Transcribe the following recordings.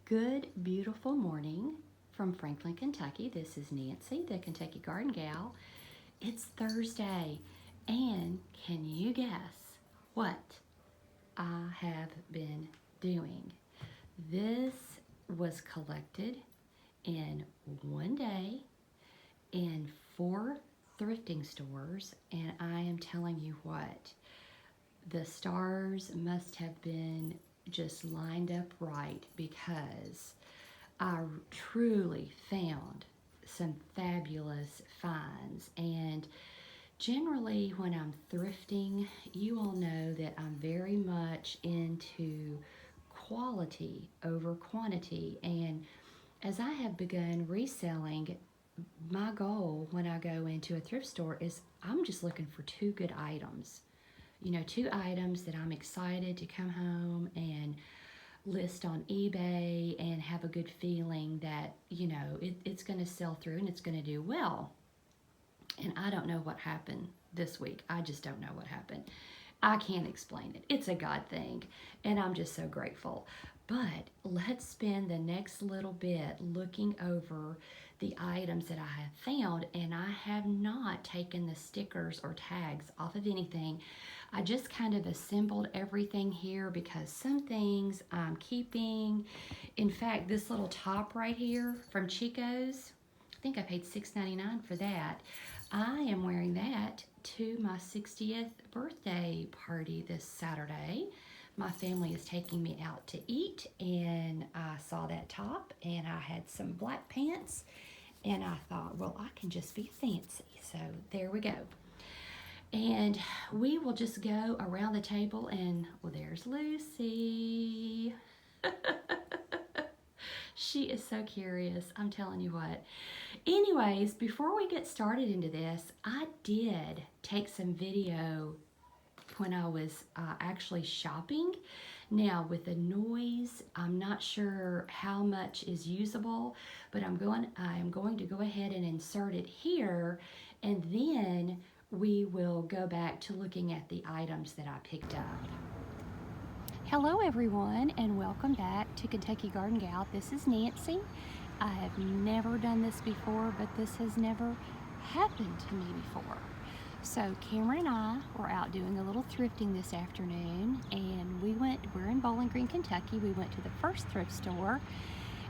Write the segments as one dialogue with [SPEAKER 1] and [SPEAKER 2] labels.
[SPEAKER 1] Good, beautiful morning from Franklin, Kentucky. This is Nancy, the Kentucky Garden Gal. It's Thursday, and can you guess what I have been doing? This was collected in one day in 4 thrifting stores, and I am telling you what, the stars must have been just lined up right, because I truly found some fabulous finds. And generally when I'm thrifting, you all know that I'm very much into quality over quantity, and as I have begun reselling, my goal when I go into a thrift store is I'm just looking for 2 good items. You know, 2 items that I'm excited to come home and list on eBay and have a good feeling that, you know, it's going to sell through and it's going to do well. And I don't know what happened this week. I just don't know what happened. I can't explain it. It's a God thing, and I'm just so grateful. But let's spend the next little bit looking over the items that I have found, and I have not taken the stickers or tags off of anything. I just kind of assembled everything here because some things I'm keeping. In fact, this little top right here from Chico's, I think I paid $6.99 for that. I am wearing that to my 60th birthday party this Saturday. My family is taking me out to eat, and I saw that top, and I had some black pants, and I thought, well, I can just be fancy. So there we go. And we will just go around the table, and well, there's Lucy. She is so curious, I'm telling you what. Anyways, before we get started into this, I did take some video when I was actually shopping. Now with the noise, I'm not sure how much is usable, but I am going to go ahead and insert it here, and then we will go back to looking at the items that I picked up. Hello everyone, and welcome back to Kentucky Garden Gal. This is Nancy. I have never done this before, but this has never happened to me before. So Cameron and I were out doing a little thrifting this afternoon, and we're in Bowling Green, Kentucky. We went to the first thrift store,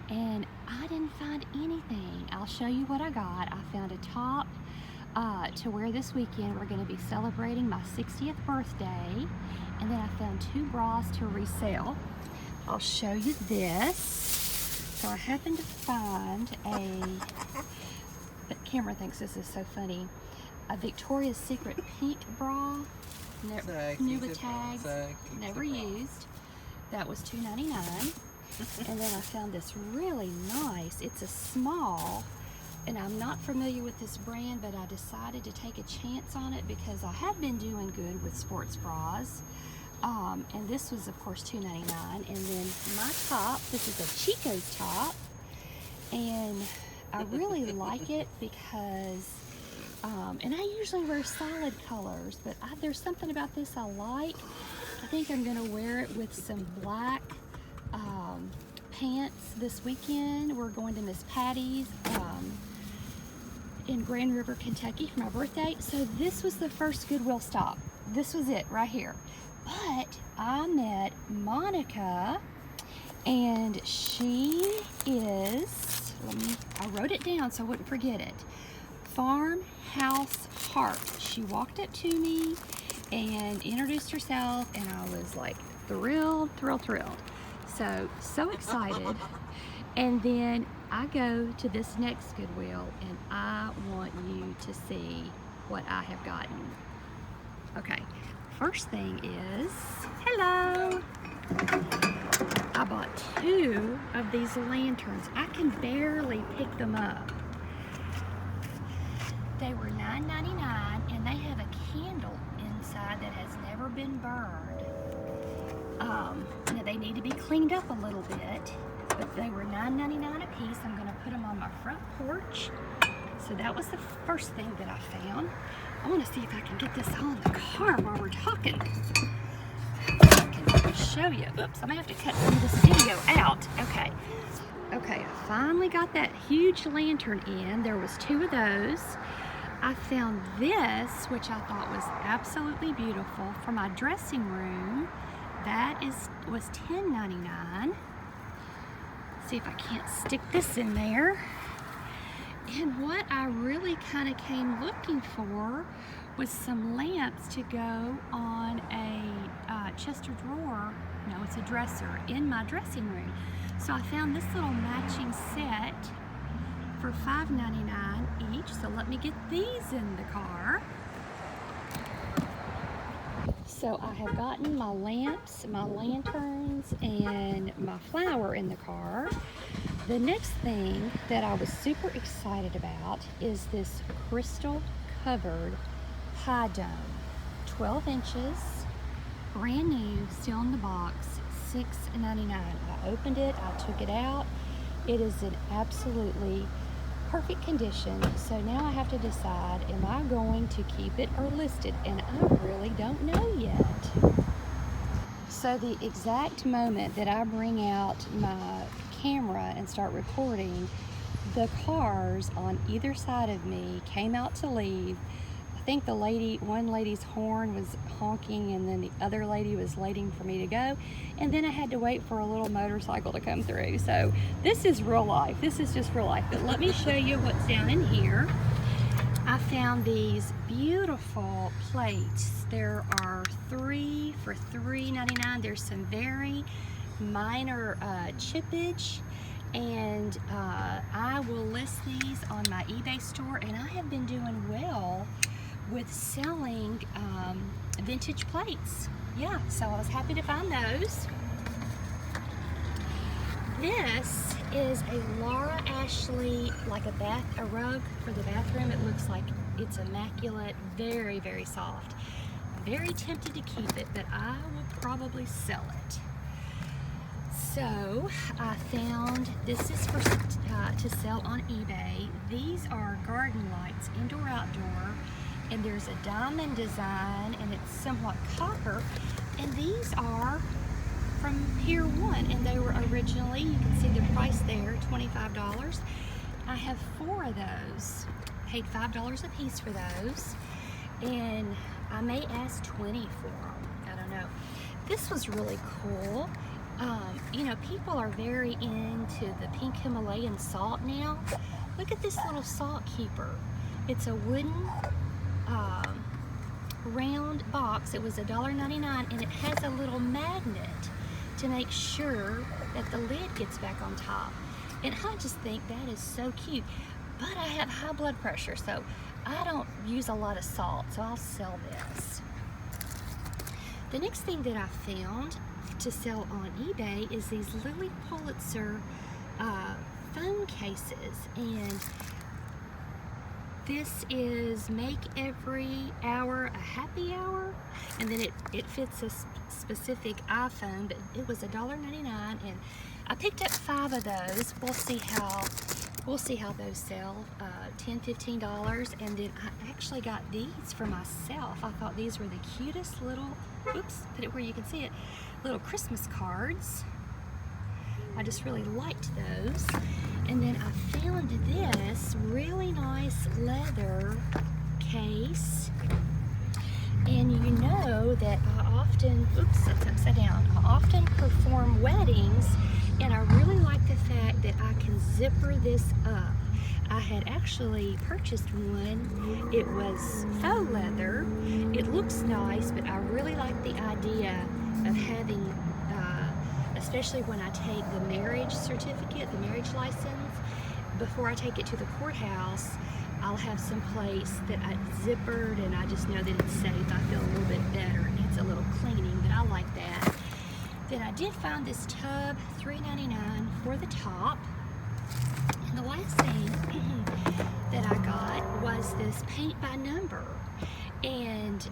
[SPEAKER 1] and I didn't find anything. I'll show you what I got. I found a top to wear this weekend. We're going to be celebrating my 60th birthday, and then I found 2 bras to resell. I'll show you this. So I happened to find but Cameron thinks this is so funny, a Victoria's Secret pink bra, new with tags, never used. That was $2.99. And then I found this really nice, it's a small, and I'm not familiar with this brand, but I decided to take a chance on it because I have been doing good with sports bras. And this was, of course, $2.99. And then my top, this is a Chico's top, and I really like it because, and I usually wear solid colors, but there's something about this I like. I think I'm going to wear it with some black pants this weekend. We're going to Miss Patty's in Grand River, Kentucky for my birthday. So this was the first Goodwill stop. This was it right here. But I met Monica, and she is, I wrote it down so I wouldn't forget it, Farmhouse Heart. She walked up to me and introduced herself, and I was like thrilled. So excited. And then I go to this next Goodwill, and I want you to see what I have gotten. Okay, first thing is, hello. I bought 2 of these lanterns. I can barely pick them up. They were $9.99, and they have a candle inside that has never been burned. Now they need to be cleaned up a little bit, but they were $9.99 a piece. I'm going to put them on my front porch. So that was the first thing that I found. I want to see if I can get this on the car while we're talking. I can show you. Oops, I'm going to have to cut some of this video out. Okay, finally got that huge lantern in. There was 2 of those. I found this, which I thought was absolutely beautiful, for my dressing room. That was $10.99. See if I can't stick this in there. And what I really kind of came looking for was some lamps to go on a chest of drawer. No, it's a dresser in my dressing room. So I found this little matching set for $5.99 each. So let me get these in the car. So I have gotten my lamps, my lanterns, and my flower in the car. The next thing that I was super excited about is this crystal covered high dome. 12 inches, brand new, still in the box, $6.99. I opened it, I took it out. It is in absolutely perfect condition. So now I have to decide, am I going to keep it or list it? And I really don't know yet. So the exact moment that I bring out my camera and start recording, the cars on either side of me came out to leave. I think one lady's horn was honking, and then the other lady was waiting for me to go, and then I had to wait for a little motorcycle to come through. So this is real life. This is just real life. But let me show you what's down in here. I found these beautiful plates. There are 3 for $3.99. There's some very minor chippage, and I will list these on my eBay store, and I have been doing well with selling vintage plates. Yeah, so I was happy to find those. This is a Laura Ashley, like a rug for the bathroom. It looks like it's immaculate, very, very soft. Very tempted to keep it, but I will probably sell it. So I found, this is for to sell on eBay. These are garden lights, indoor, outdoor, and there's a diamond design, and it's somewhat copper. And these are from Pier 1, and they were originally, you can see the price there, $25. I have 4 of those. Paid $5 a piece for those, and I may ask $20 for them. I don't know. This was really cool. You know, people are very into the pink Himalayan salt now. Look at this little salt keeper. It's a wooden round box. It was $1.99, and it has a little magnet to make sure that the lid gets back on top. And I just think that is so cute. But I have high blood pressure, so I don't use a lot of salt, so I'll sell this. The next thing that I found to sell on eBay is these Lily Pulitzer phone cases, and this is make every hour a happy hour, and then it fits a specific iPhone, but it was $1.99, and I picked up 5 of those. We'll see how those sell, $10, $15, and then I actually got these for myself. I thought these were the cutest little, oops, put it where you can see it, little Christmas cards. I just really liked those. And then I found this really nice leather case. And you know that I often, oops, it's upside down. I often perform weddings, and I really like the fact that I can zipper this up. I had actually purchased one. It was faux leather. It looks nice, but I really like the idea of having, especially when I take the marriage certificate, the marriage license, before I take it to the courthouse, I'll have some place that I zippered, and I just know that it's safe. I feel a little bit better. It needs a little cleaning, but I like that. Then I did find this tub, $3.99 for the top. And the last thing that I got was this paint by number. And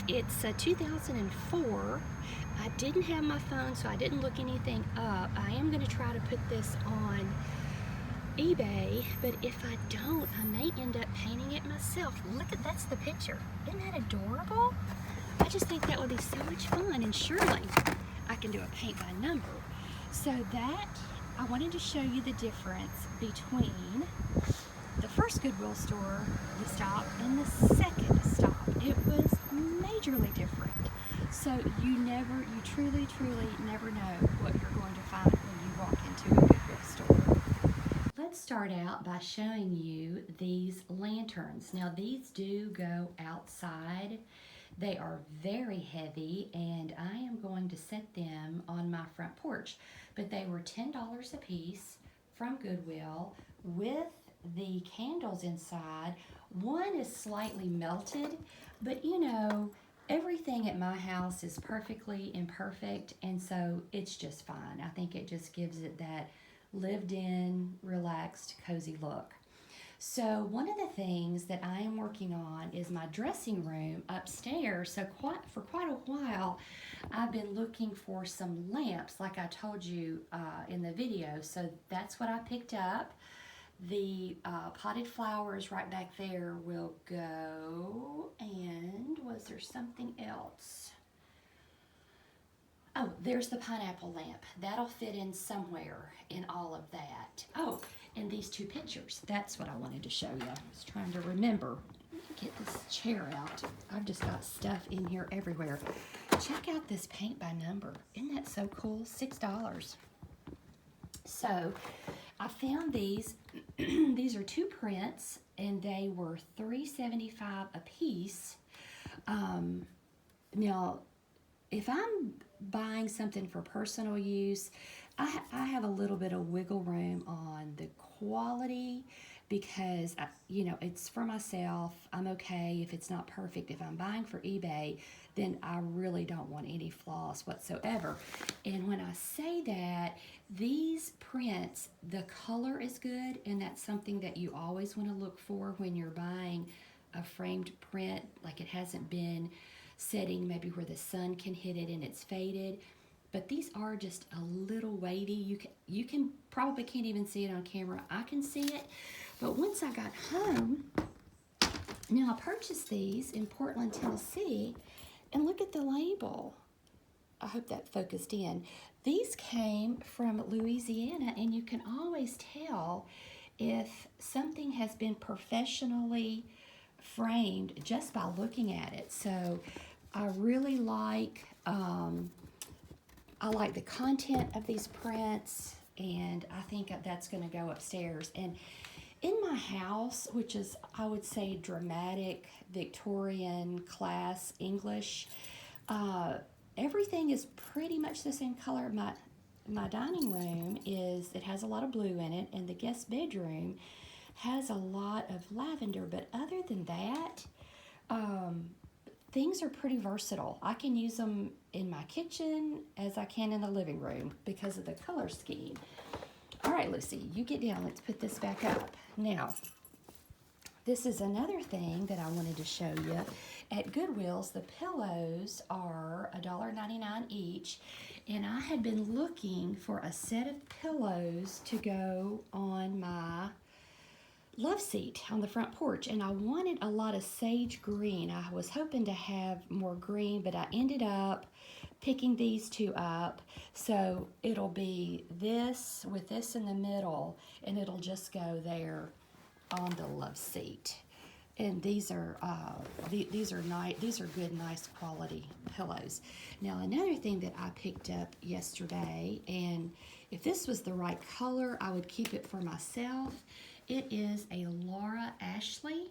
[SPEAKER 1] it's a 2004. I didn't have my phone, so I didn't look anything up. I am going to try to put this on eBay, but if I don't, I may end up painting it myself. Look at, that's the picture. Isn't that adorable? I just think that would be so much fun, and surely I can do a paint by number. So that I wanted to show you the difference between the first Goodwill store we stopped and the second stop. It was majorly different. So you truly never know what you're going to find when you walk into a Goodwill store. Let's start out by showing you these lanterns. Now these do go outside. They are very heavy and I am going to set them on my front porch. But they were $10 a piece from Goodwill with the candles inside. One is slightly melted, but you know, everything at my house is perfectly imperfect, and so it's just fine. I think it just gives it that lived in, relaxed, cozy look. So one of the things that I am working on is my dressing room upstairs. So for quite a while, I've been looking for some lamps like I told you in the video. So that's what I picked up. The potted flowers right back there will go. And was there something else? Oh, there's the pineapple lamp. That'll fit in somewhere in all of that. Oh, and these two pictures. That's what I wanted to show you. I was trying to remember. Let me get this chair out. I've just got stuff in here everywhere. Check out this paint by number. Isn't that so cool? $6. So I found these. These are two prints, and they were $3.75 a piece. Now, if I'm buying something for personal use, I have a little bit of wiggle room on the quality because, you know, it's for myself. I'm okay if it's not perfect. If I'm buying for eBay, then I really don't want any flaws whatsoever. And when I say that, these prints, the color is good, and that's something that you always want to look for when you're buying a framed print, like it hasn't been setting maybe where the sun can hit it and it's faded. But these are just a little weighty. You can probably can't even see it on camera. I can see it. But once I got home, now I purchased these in Portland, Tennessee, and look at the label. I hope that focused in. These came from Louisiana, and you can always tell if something has been professionally framed just by looking at it. So I really like the content of these prints, and I think that's going to go upstairs. And in my house, which is, I would say, dramatic Victorian class English, everything is pretty much the same color. My dining room it has a lot of blue in it, and the guest bedroom has a lot of lavender. But other than that, things are pretty versatile. I can use them in my kitchen as I can in the living room because of the color scheme. All right, Lucy, you get down. Let's put this back up. Now, this is another thing that I wanted to show you. At Goodwill's, the pillows are $1.99 each, and I had been looking for a set of pillows to go on my love seat on the front porch, and I wanted a lot of sage green. I was hoping to have more green, but I ended up picking these two up. So it'll be this with this in the middle, and it'll just go there on the love seat. And these are nice. These are good, nice quality pillows. Now another thing that I picked up yesterday, and if this was the right color, I would keep it for myself. It is a Laura Ashley.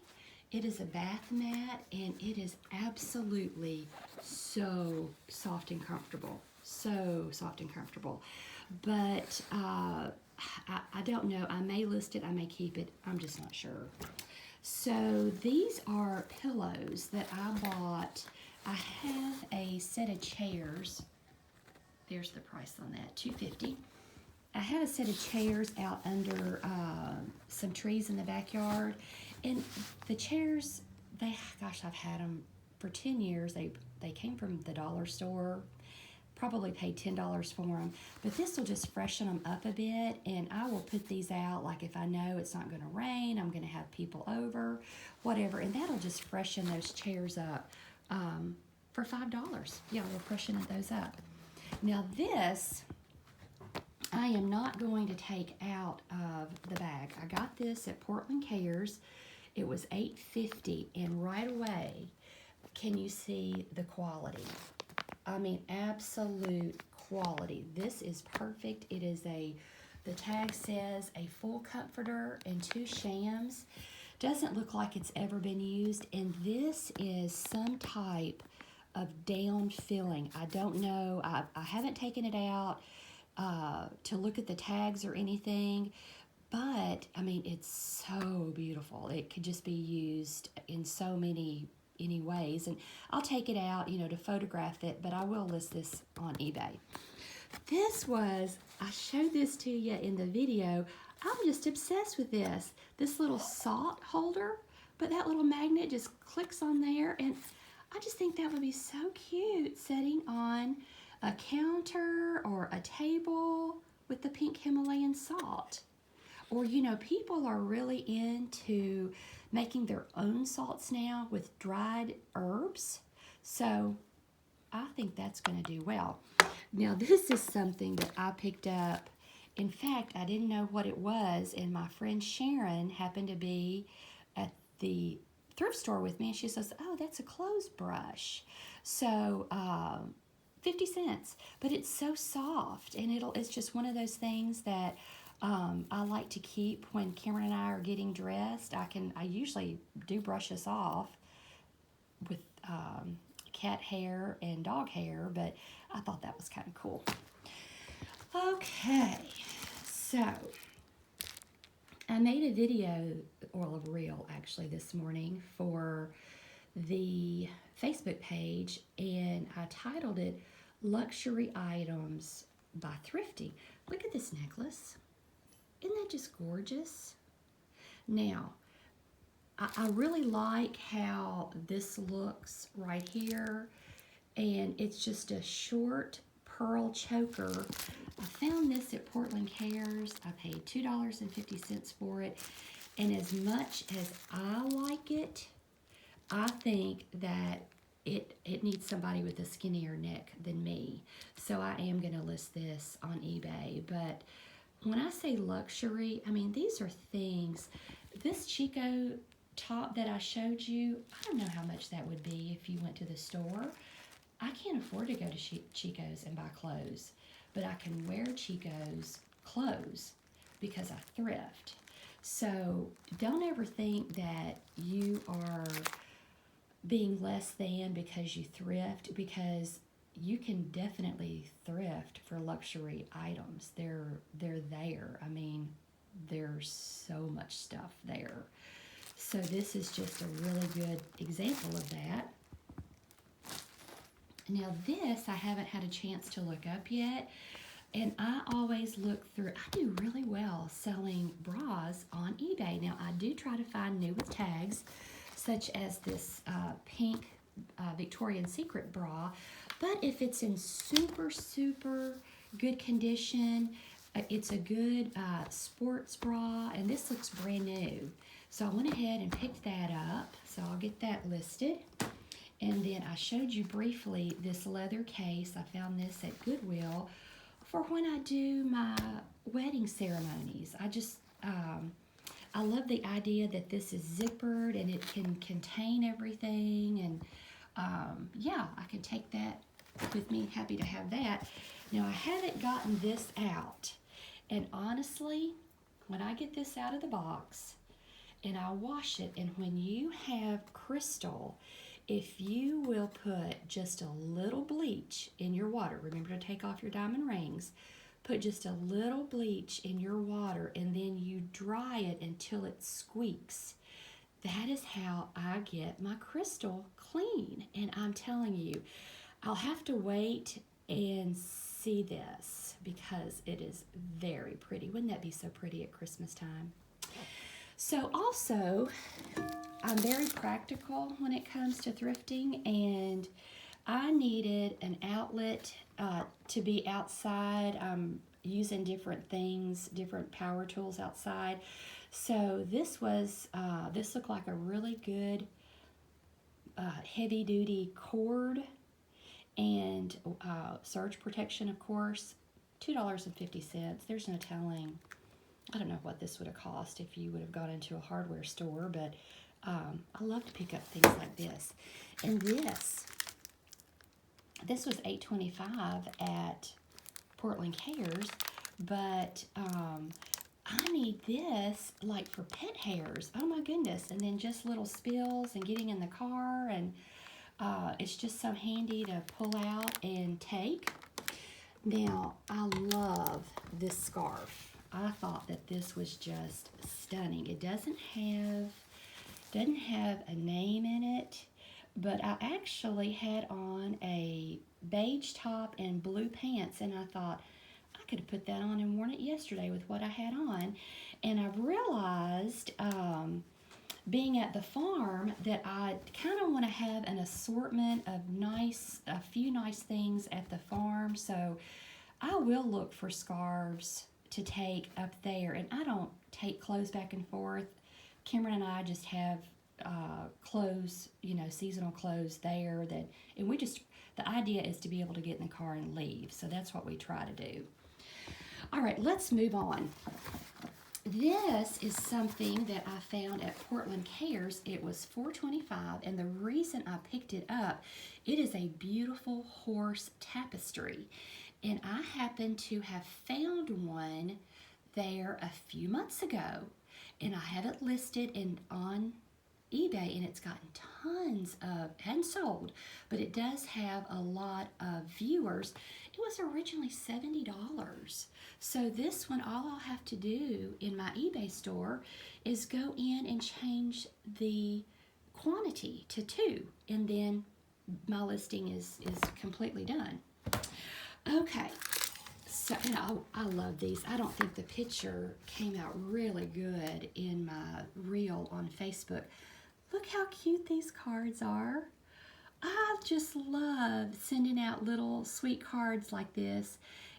[SPEAKER 1] It is a bath mat, and it is absolutely so soft and comfortable. So soft and comfortable. But I don't know. I may list it. I may keep it. I'm just not sure. So these are pillows that I bought. I have a set of chairs. There's the price on that, $2.50. I have a set of chairs out under some trees in the backyard, and the chairs, I've had them for 10 years. They came from the dollar store. Probably paid $10 for them, but this will just freshen them up a bit, and I will put these out like if I know it's not going to rain, I'm going to have people over, whatever, and that'll just freshen those chairs up for $5. Yeah, we'll freshen those up. Now this I am not going to take out of the bag. I got this at Portland Cares. It was $8.50, and right away, can you see the quality? I mean, absolute quality. This is perfect. It is the tag says a full comforter and 2 shams. Doesn't look like it's ever been used, and this is some type of down filling. I don't know. I haven't taken it out to look at the tags or anything, but I mean, it's so beautiful. It could just be used in so many ways, and I'll take it out, to photograph it, but I will list this on eBay. I showed this to you in the video. I'm just obsessed with this little salt holder, but that little magnet just clicks on there, and I just think that would be so cute sitting on a counter or a table with the pink Himalayan salt. Or, people are really into making their own salts now with dried herbs. So I think that's going to do well. Now, this is something that I picked up. In fact, I didn't know what it was, and my friend Sharon happened to be at the thrift store with me, and she says, oh, that's a clothes brush. So 50 cents, but it's so soft, and it's just one of those things that I like to keep when Cameron and I are getting dressed. I usually do brush this off with cat hair and dog hair, but I thought that was kind of cool. Okay, so I made a video, or a reel actually, this morning for the Facebook page, and I titled it Luxury Items by Thrifting. Look at this necklace. Isn't that just gorgeous? Now, I really like how this looks right here, and it's just a short pearl choker. I found this at Portland Cares. I paid $2.50 for it, and as much as I like it, I think that it needs somebody with a skinnier neck than me. So I am going to list this on eBay. But when I say luxury, I mean, these are things. This Chico top that I showed you, I don't know how much that would be if you went to the store. I can't afford to go to Chico's and buy clothes, but I can wear Chico's clothes because I thrift. So don't ever think that you are being less than because you thrift, because you can definitely thrift for luxury items. They're there. I mean, there's so much stuff there. So this is just a really good example of that. Now this I haven't had a chance to look up yet, and I always look through. I do really well selling bras on eBay. Now I do try to find new with tags, such as this pink Victoria's Secret bra, but if it's in super good condition, it's a good sports bra, and this looks brand new. So I went ahead and picked that up, so I'll get that listed. And then I showed you briefly this leather case. I found this at Goodwill for when I do my wedding ceremonies. I love the idea that this is zippered and it can contain everything. And yeah, I can take that with me. Happy to have that. Now, I haven't gotten this out. And honestly, when I get this out of the box and I wash it, and when you have crystal, if you will put just a little bleach in your water, remember to take off your diamond rings, put just a little bleach in your water, and then you dry it until it squeaks. That is how I get my crystal clean. And I'm telling you, I'll have to wait and see this because it is very pretty. Wouldn't that be so pretty at Christmas time? So also, I'm very practical when it comes to thrifting, and I needed an outlet to be outside. I'm using different things, different power tools outside. So this looked like a really good heavy-duty cord and surge protection, of course. $2.50. There's no telling. I don't know what this would have cost if you would have gone into a hardware store, but I love to pick up things like this. And this was $8.25 at Portland Cares, but I need this like for pet hairs. Oh my goodness. And then just little spills and getting in the car, and it's just so handy to pull out and take. Now, I love this scarf. I thought that this was just stunning. It doesn't have a name in it, but I actually had on a beige top and blue pants, and I thought I could have put that on and worn it yesterday with what I had on. And I realized, being at the farm, that I kind of want to have an assortment of a few nice things at the farm. So I will look for scarves to take up there, and I don't take clothes back and forth. Cameron and I just have clothes, seasonal clothes there and the idea is to be able to get in the car and leave. So that's what we try to do. All right, let's move on. This is something that I found at Portland Cares. It was $4.25, and the reason I picked it up, it is a beautiful horse tapestry. And I happen to have found one there a few months ago, and I have it listed on eBay, and it's gotten hadn't sold, but it does have a lot of viewers. It was originally $70. So this one, all I'll have to do in my eBay store is go in and change the quantity to 2, and then my listing is completely done. Okay, so I love these. I don't think the picture came out really good in my reel on Facebook. Look how cute these cards are. I just love sending out little sweet cards like this.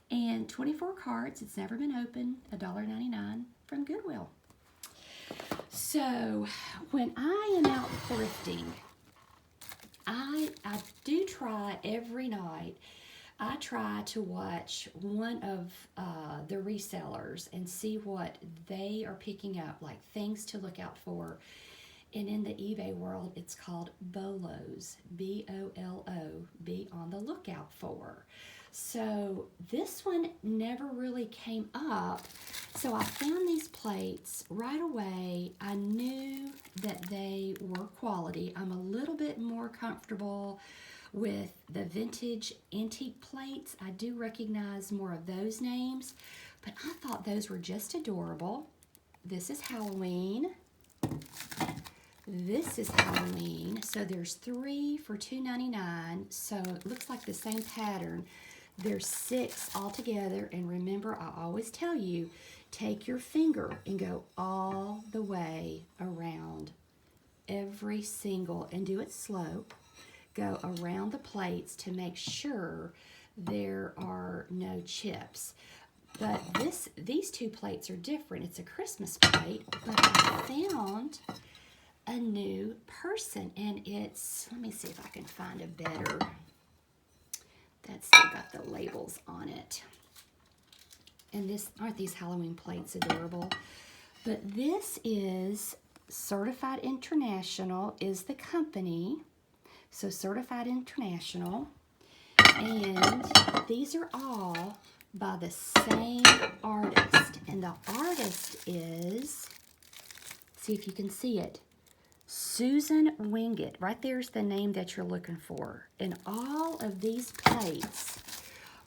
[SPEAKER 1] And 24 cards, it's never been opened, $1.99 from Goodwill. So when I am out thrifting, I do try every night. I try to watch one of the resellers and see what they are picking up, like things to look out for. And in the eBay world, it's called BOLOs, B-O-L-O, be on the lookout for. So this one never really came up. So I found these plates right away. I knew that they were quality. I'm a little bit more comfortable with the vintage antique plates. I do recognize more of those names, but I thought those were just adorable. This is Halloween. This is Halloween. So there's 3 for $2.99. So it looks like the same pattern. There's 6 altogether. And remember, I always tell you, take your finger and go all the way around every single, and do it slow. Go around the plates to make sure there are no chips. But these 2 plates are different. It's a Christmas plate, but I found a new person, and it's, let me see if I can find a better, that's still got the labels on it. And aren't these Halloween plates adorable? But this is Certified International is the company. So Certified International, and these are all by the same artist, and the artist is, see if you can see it, Susan Wingett. Right there's the name that you're looking for, and all of these plates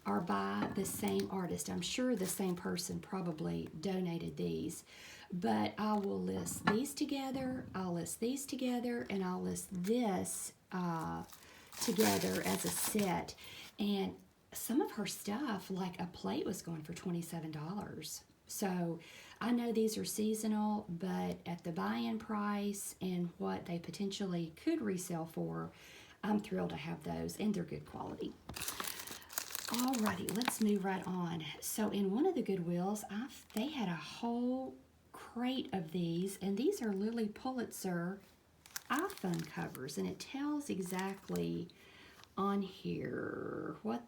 [SPEAKER 1] are by the same artist. I'm sure the same person probably donated these, but I will list these together, I'll list these together, and I'll list this together as a set. And some of her stuff, like a plate, was going for $27. So I know these are seasonal, but at the buy-in price and what they potentially could resell for, I'm thrilled to have those, and they're good quality. Alrighty, let's move right on. So in one of the Goodwills, they had a whole crate of these, and these are Lily Pulitzer iPhone covers, and it tells exactly on here what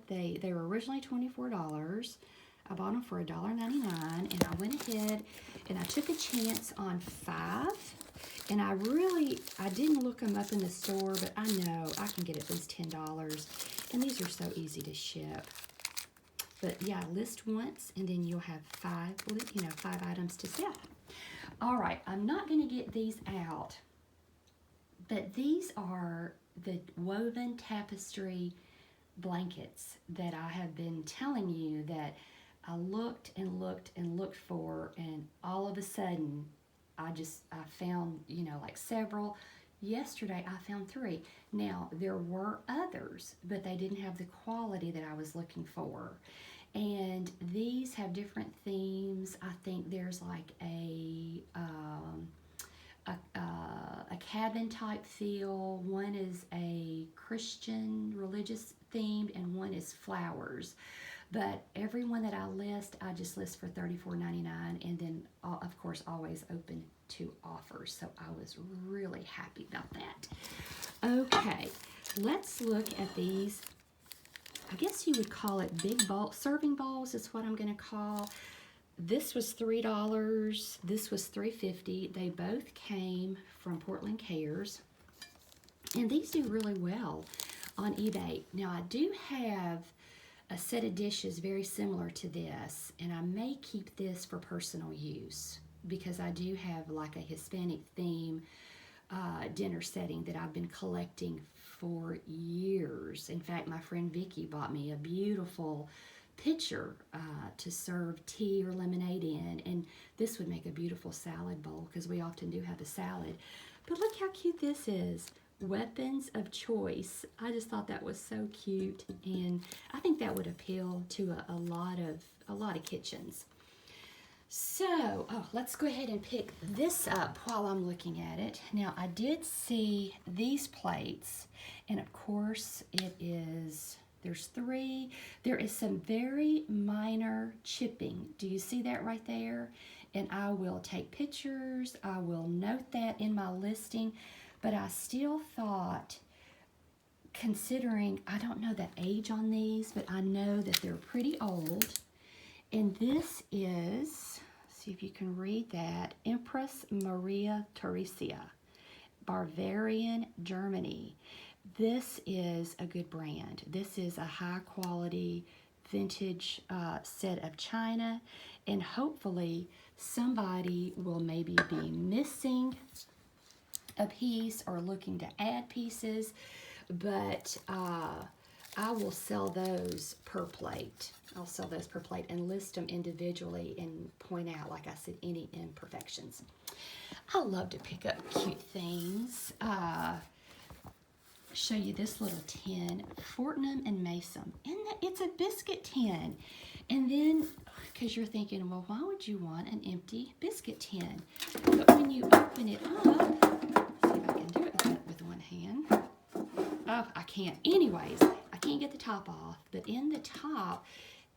[SPEAKER 1] they were originally $24. I bought them for $1.99, and I went ahead and I took a chance on 5. And I didn't look them up in the store, but I know I can get at least $10. And these are so easy to ship. But yeah, list once, and then you'll have 5 items to sell. All right, I'm not going to get these out, but these are the woven tapestry blankets that I have been telling you that I looked and looked and looked for, and all of a sudden I found, like several. Yesterday I found 3. Now there were others, but they didn't have the quality that I was looking for. And these have different themes. I think there's like a cabin type feel. One is a Christian religious themed, and one is flowers. But every one that I list, I just list for $34.99, and then of course always open to offers. So I was really happy about that. Okay, let's look at these. I guess you would call it big bowl serving bowls is what I'm going to call. This was $3. This was $3.50. They both came from Portland Cares, and these do really well on eBay. Now I do have a set of dishes very similar to this, and I may keep this for personal use because I do have like a Hispanic theme dinner setting that I've been collecting for years. In fact, my friend Vicky bought me a beautiful pitcher to serve tea or lemonade in, and this would make a beautiful salad bowl because we often do have a salad. But look how cute this is. Weapons of choice. I just thought that was so cute, and I think that would appeal to a lot of kitchens. So, let's go ahead and pick this up while I'm looking at it. Now, I did see these plates, and of course there's 3. There is some very minor chipping. Do you see that right there? And I will take pictures. I will note that in my listing. But I still thought, considering, I don't know the age on these, but I know that they're pretty old. And this is, see if you can read that, Empress Maria Theresia, Bavarian, Germany. This is a good brand. This is a high quality vintage set of china, and hopefully somebody will maybe be missing a piece or looking to add pieces, but I will sell those per plate. I'll sell those per plate and list them individually and point out, like I said, any imperfections. I love to pick up cute things. Show you this little tin, Fortnum and Mason, and it's a biscuit tin. And then, because you're thinking, well, why would you want an empty biscuit tin? But when you open it up, see if I can do it with one hand. Oh, I can't. Anyways, I can't get the top off, but in the top,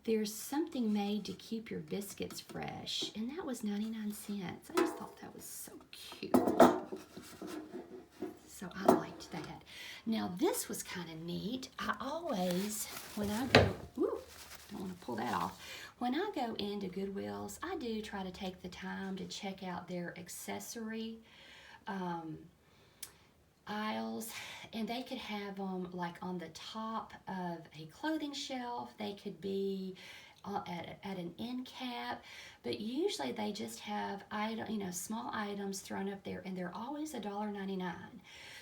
[SPEAKER 1] there's something made to keep your biscuits fresh, and that was 99 cents. I just thought that was so cute. So I liked that. Now this was kind of neat. I always, when I go, don't want to pull that off. When I go into Goodwill's, I do try to take the time to check out their accessory aisles, and they could have them like on the top of a clothing shelf. They could be at an end cap, but usually they just have small items thrown up there, and they're always $1.99.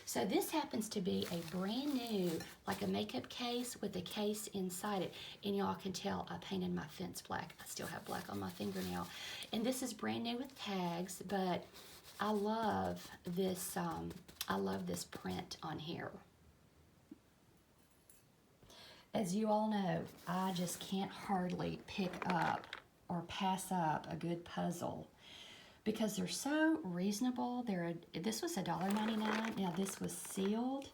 [SPEAKER 1] So this happens to be a brand new, like a makeup case with a case inside it. And y'all can tell I painted my fence black. I still have black on my fingernail. And this is brand new with tags, but I love this print on here. As you all know, I just can't hardly pick up or pass up a good puzzle because they're so reasonable. This was $1.99. Now this was sealed,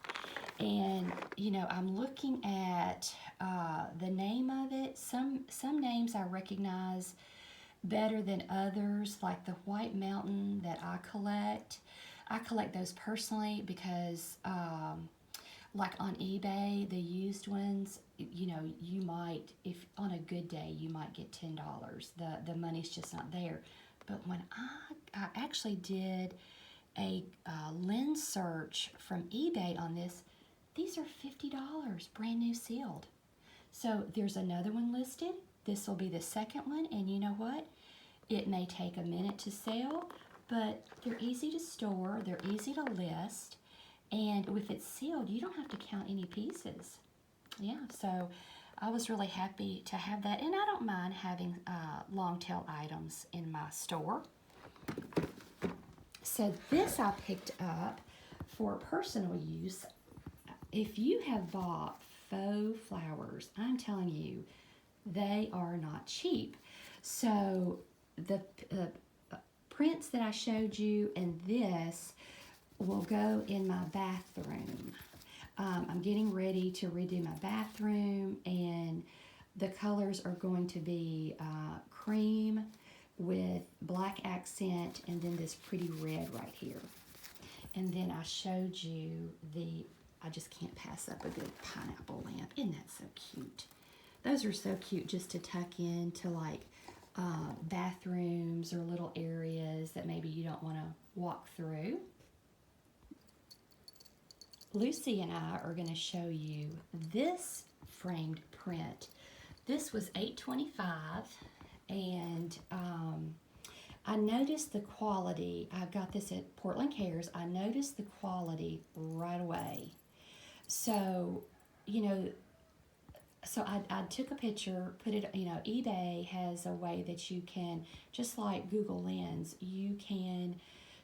[SPEAKER 1] and I'm looking at the name of it. Some names I recognize better than others, like the White Mountain that I collect. I collect those personally because like on eBay, the used ones, you know, you might, if on a good day, you might get $10. The money's just not there. But when I actually did a lens search from eBay on this, these are $50, brand new sealed. So there's another one listed. This will be the second one, and you know what? It may take a minute to sell, but they're easy to store, they're easy to list, and if it's sealed, you don't have to count any pieces. Yeah, so I was really happy to have that, and I don't mind having long tail items in my store. So this I picked up for personal use. If you have bought faux flowers, I'm telling you, they are not cheap. So the prints that I showed you and this will go in my bathroom. I'm getting ready to redo my bathroom, and the colors are going to be cream with black accent, and then this pretty red right here. And then I showed you I just can't pass up a good pineapple lamp. Isn't that so cute? Those are so cute just to tuck into like bathrooms or little areas that maybe you don't want to walk through. Lucy and I are going to show you this framed print. This was $8.25, and I noticed the quality. I got this at Portland Cares. I noticed the quality right away. So, you know, so I took a picture, put it, you know, eBay has a way that you can, just like Google Lens, you can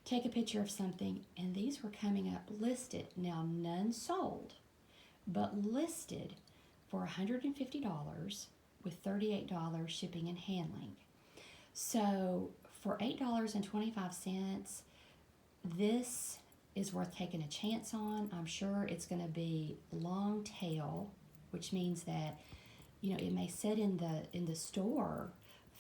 [SPEAKER 1] take a picture of something, and these were coming up listed. Now, none sold, but listed for $150 with $38 shipping and handling. So for $8.25, this is worth taking a chance on. I'm sure it's going to be long tail, which means that, you know, it may sit in the store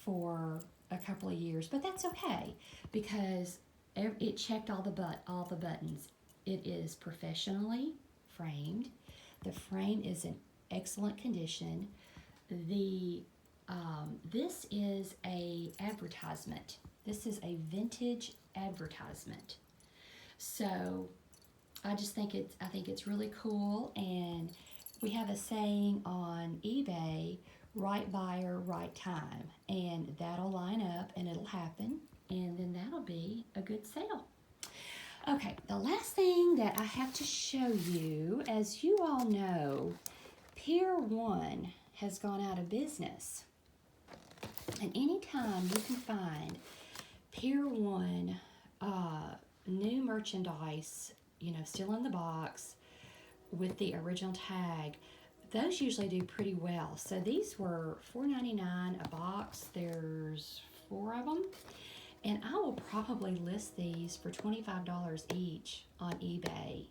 [SPEAKER 1] for a couple of years, but that's okay because it checked all the buttons. It is professionally framed. The frame is in excellent condition. This is a advertisement. This is a vintage advertisement. So I think it's really cool, and we have a saying on eBay, right buyer, right time, and that'll line up and it'll happen, and then that'll be a good sale. Okay, the last thing that I have to show you, as you all know, Pier 1 has gone out of business. And anytime you can find Pier 1 new merchandise, you know, still in the box with the original tag, those usually do pretty well. So these were $4.99 a box. There's 4 of them. And I will probably list these for $25 each on eBay.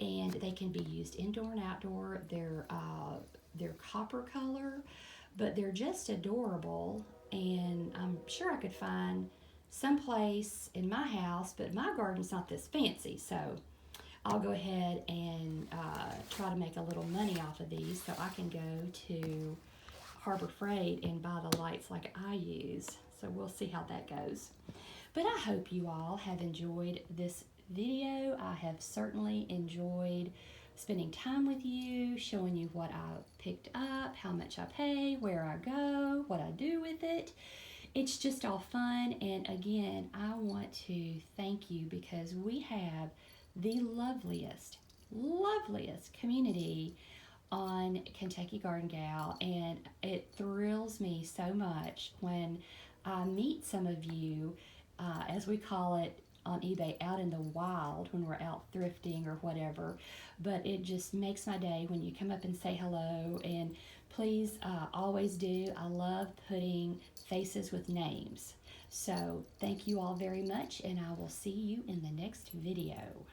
[SPEAKER 1] And they can be used indoor and outdoor. They're copper color, but they're just adorable. And I'm sure I could find someplace in my house, but my garden's not this fancy. So I'll go ahead and try to make a little money off of these so I can go to Harbor Freight and buy the lights like I use. So we'll see how that goes. But I hope you all have enjoyed this video. I have certainly enjoyed spending time with you, showing you what I picked up, how much I pay, where I go, what I do with it. It's just all fun. And again, I want to thank you because we have the loveliest community on Kentucky Garden Gal, and it thrills me so much when I meet some of you, as we call it on eBay, out in the wild when we're out thrifting or whatever. But it just makes my day when you come up and say hello, and please always do. I love putting faces with names. So thank you all very much, and I will see you in the next video.